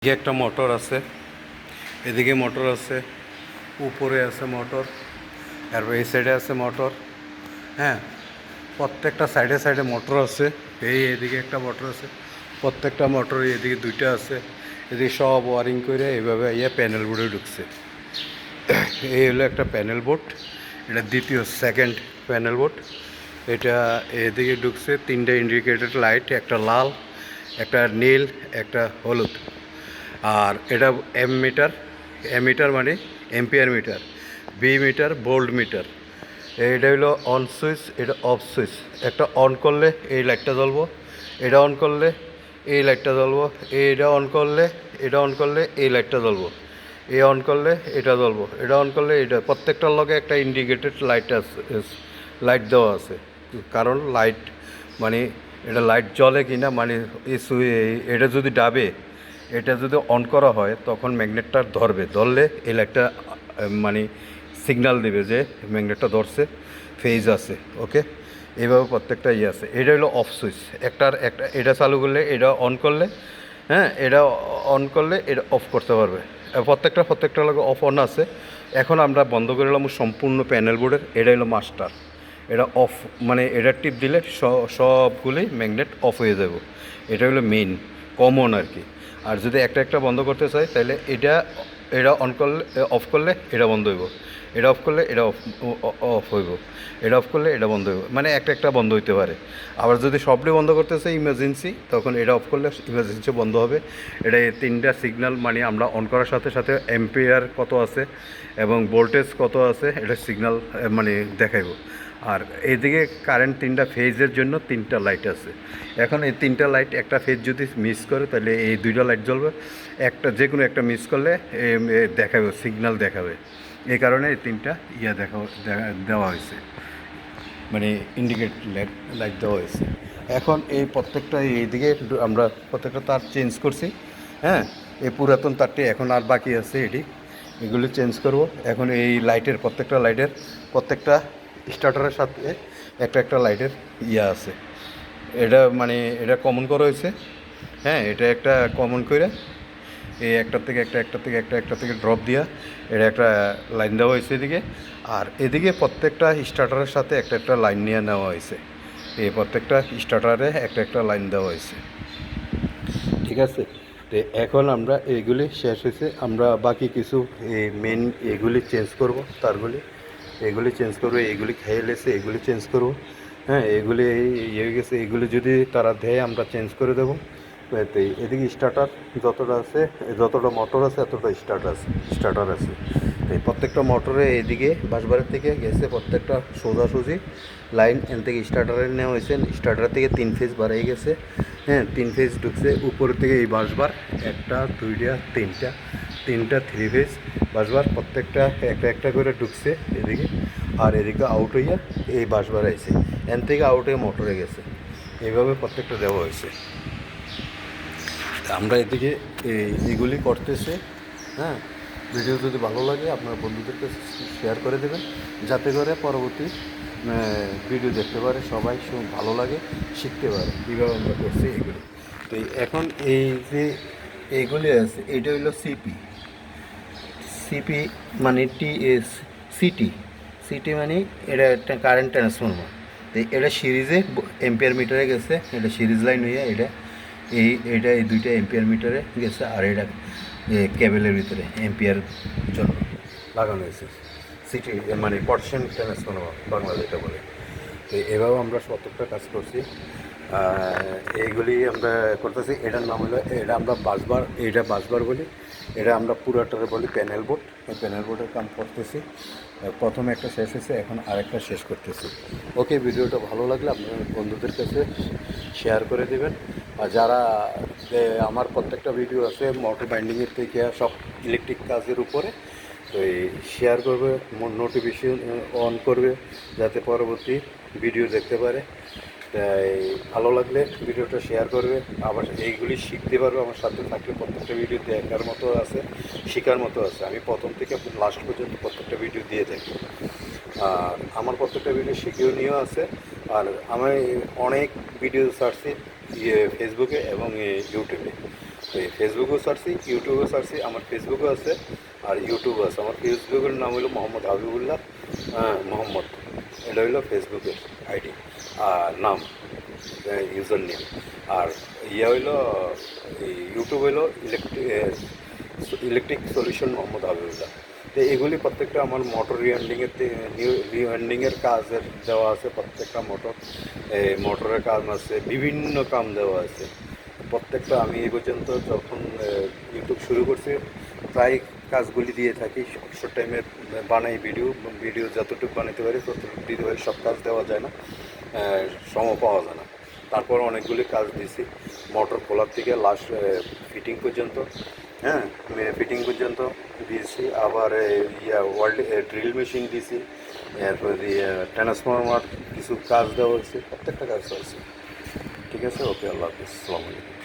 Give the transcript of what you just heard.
এদিকে একটা মোটর আছে, এদিকে মোটর আছে, উপরে আছে মোটর, তারপর এই সাইডে আছে মোটর। হ্যাঁ, প্রত্যেকটা সাইডে সাইডে মোটর আছে। এদিকে একটা মোটর আছে, প্রত্যেকটা মোটর এদিকে দুইটা আছে। এদিকে সব ওয়ারিং করে এইভাবে প্যানেল বোর্ডে ঢুকছে। এই হলো একটা প্যানেল বোর্ড, এটা দ্বিতীয় সেকেন্ড প্যানেল বোর্ড। এটা এদিকে ঢুকছে তিনটা ইন্ডিকেটর লাইট, একটা লাল, একটা নীল, একটা হলুদ। আর এটা এম মিটার মানে ampere meter, V meter volt meter. এটা হলো অন সুইচ, এটা অফ সুইচ। একটা অন করলে এই লাইটটা জ্বলবো, এটা অন করলে এই লাইটটা জ্বলবো, এটা অন করলে এই লাইটটা জ্বলবো, এ অন করলে এটা জ্বলবো, এটা অন করলে এটা। প্রত্যেকটার লগে একটা ইন্ডিকেটেড লাইট আছে, লাইট দেওয়া আছে। কারণ লাইট মানে এটা লাইট জ্বলে কি না, মানে এটা যদি ডাবে, এটা যদি অন করা হয় তখন ম্যাগনেটটা ধরলে এই লাইটটা মানে সিগন্যাল দেবে যে ম্যাগনেটটা ধরছে, ফেজ আছে। ওকে, এইভাবে প্রত্যেকটা আছে। এটা হলো অফ সুইচ। একটা এটা চালু করলে এটা অন করলে, হ্যাঁ, এটা অন করলে এটা অফ করতে পারবে। প্রত্যেকটা লাগে অফ অন আছে। এখন আমরা বন্ধ করে নিলাম সম্পূর্ণ প্যানেল বোর্ডের। এটা হলো মাস্টার, এটা অফ মানে এটা টিপ দিলে সবগুলোই ম্যাগনেট অফ হয়ে যাব। এটা হলো মেইন কমন আর কি। আর যদি একটা বন্ধ করতে চাই তাহলে এটা অন করলে, অফ করলে এটা বন্ধ হইব, এটা অফ করলে এটা অফ হইব, এটা অফ করলে এটা বন্ধ হইব। মানে একটা বন্ধ হইতে পারে। আবার যদি সবটাই বন্ধ করতে চাই ইমার্জেন্সি, তখন এটা অফ করলে ইমার্জেন্সি বন্ধ হবে। এটা তিনটা সিগন্যাল মানে আমরা অন করার সাথে সাথে এম্পিয়ার কত আছে এবং ভোল্টেজ কত আছে এটা সিগন্যাল মানে দেখাইব। আর এইদিকে কারেন্ট তিনটা ফেজের জন্য তিনটা লাইট আছে। এখন এই তিনটা লাইট একটা ফেজ যদি মিস করে তাহলে এই দুইটা লাইট জ্বলবে। একটা যে কোনো একটা মিস করলে দেখাবে, সিগন্যাল দেখাবে। এই কারণে এই তিনটা দেওয়া হয়েছে, মানে ইন্ডিকেট লাইট দেওয়া হয়েছে। এখন এই প্রত্যেকটা এইদিকে আমরা প্রত্যেকটা তার চেঞ্জ করছি। হ্যাঁ, এই পুরাতন তারটি এখন আর বাকি আছে, এগুলি চেঞ্জ করব। এখন এই লাইটের প্রত্যেকটা স্টার্টারের সাথে একটা লাইটের আছে। এটা মানে এটা কমন করা হয়েছে। হ্যাঁ, এটা একটা কমন করে এই একটার থেকে একটা থেকে ড্রপ দিয়া এটা একটা লাইন দেওয়া হয়েছে এদিকে। আর এদিকে প্রত্যেকটা স্টার্টারের সাথে একটা লাইন নিয়ে নেওয়া হয়েছে। এই প্রত্যেকটা স্টার্টারে একটা লাইন দেওয়া হয়েছে, ঠিক আছে। তো এখন আমরা এইগুলি শেষ হয়েছে, আমরা বাকি কিছু মেন এগুলি চেঞ্জ করব, এগুলি চেঞ্জ করবো, এগুলি খেয়ে লেছে এগুলি চেঞ্জ করব। হ্যাঁ, এগুলি হয়ে গেছে, এগুলি যদি তারা দেয় আমরা চেঞ্জ করে দেবো। তো এদিকে স্টার্টার যতটা মোটর আছে এতটা স্টার্টার আছে। তো প্রত্যেকটা মোটরে এদিকে বাসবারের থেকে গেছে প্রত্যেকটা সোজাসুজি লাইন এন থেকে স্টার্টারে নেওয়া হয়েছে। স্টার্টার থেকে 3 ফেজ বাড়াই গেছে। হ্যাঁ, 3 ফেজ ঢুকছে উপরের থেকে এই বাসবার, একটা দুইটা তিনটা 3 ফেজ বাসবার প্রত্যেকটা একটা করে ঢুকছে এদিকে। আর এদিকে আউট হইয়া এই বাসবার আইছে, এন থেকে আউট হয়ে মোটরে গেছে। এইভাবে প্রত্যেকটা দেওয়া হয়েছে। আমরা এদিকে এইগুলি করতেছে। হ্যাঁ, ভিডিও যদি ভালো লাগে আপনার বন্ধুদেরকে শেয়ার করে দেবেন, যাতে করে পরবর্তী ভিডিও দেখতে পারে সবাই, ভালো লাগে, শিখতে পারে কীভাবে আমরা করছি এগুলি। তো এখন এই যে এইগুলি আছে, এটা হলো সিপি মানে সিটি মানে এটা একটা কারেন্ট ট্রান্সফরমার। তো এটা সিরিজে এম্পিয়ার মিটারে গেছে, এটা সিরিজ লাইন হইয়া এটা এই দুইটা এম্পিয়ার মিটারে গেছে। আর এটা কেবেলের ভিতরে এম্পিয়ার জন্য লাগানো হয়েছে। সিটি মানে পটেনশিয়াল ট্রান্সফরমার বাংলা যেটা বলে। তো এভাবে আমরা প্রত্যেকটা কাজ করছি। এইগুলি আমরা করতেছি। এটার নাম হলো, এটা আমরা বাসবার বলি, এটা আমরা পুরাটারে বলি প্যানেল বোর্ড। এই প্যানেল বোর্ডের কাম করতেছি। প্রথমে একটা শেষ হয়েছে, এখন আরেকটা শেষ করতেছি। ওকে, ভিডিওটা ভালো লাগলে আপনার বন্ধুদের কাছে শেয়ার করে দেবেন। আর যারা আমার প্রত্যেকটা ভিডিও আছে মোটর বাইন্ডিংয়ের থেকে সব ইলেকট্রিক কাজের উপরে, তো এই শেয়ার করবে, নোটিফিকেশন অন করবে যাতে পরবর্তী ভিডিও দেখতে পারে। তাই ভালো লাগলে ভিডিওটা শেয়ার করবে। আবার এইগুলি শিখতে পারবে আমার সাথে থাকলে। প্রত্যেকটা ভিডিও দেখার মতো আছে, শেখার মতো আছে। আমি প্রথম থেকে লাস্ট পর্যন্ত প্রত্যেকটা ভিডিও দিয়ে থাকি। আর আমার প্রত্যেকটা ভিডিও শিক্ষণীয় আছে। আর আমি অনেক ভিডিও ছাড়ছি ফেসবুকে এবং ইউটিউবে। এই ফেসবুকেও ছাড়ছি, ইউটিউবেও ছাড়ছি, আমার ফেসবুকও আছে আর ইউটিউবও আছে। আমার ফেসবুকের নাম হলো মোহাম্মদ হাবিবুল্লাহ মোহাম্মদ, এটা হইলো ফেসবুকের আইডি আর নাম, ইউজার নেম। আর ইয়ে হইলো এই ইউটিউব হইলো ইলেকট্রিক সলিউশন মোহাম্মদ হাবিবুল্লাহ। তো এগুলি প্রত্যেকটা আমার মোটর রিওয়ান্ডিংয়ের কাজের দেওয়া আছে, প্রত্যেকটা মোটরের কাজ আছে, বিভিন্ন কাম দেওয়া আছে প্রত্যেকটা। আমি এই পর্যন্ত যখন ইউটিউব শুরু করছি প্রায় কাজগুলি দিয়ে থাকি, শর্ট টাইমে বানাই ভিডিও যতটুকু বানাতে পারি ততটুকু দিতে পারি, সব কাজ দেওয়া যায় না, সময় পাওয়া যায় না। তারপর অনেকগুলি কাজ দিছি, মোটর খোলার থেকে লাস্ট ফিটিং পর্যন্ত, হ্যাঁ ফিটিং পর্যন্ত দিয়েছি। আবার ড্রিল মেশিন দিয়েছি, এরপর ট্রান্সফরমার কিছু কাজ দেওয়া হয়েছে, প্রত্যেকটা কাজ হয়েছে। ঠিক আছে, ওকে, আল্লাহ হাফিজ, আসসালামু আলাইকুম।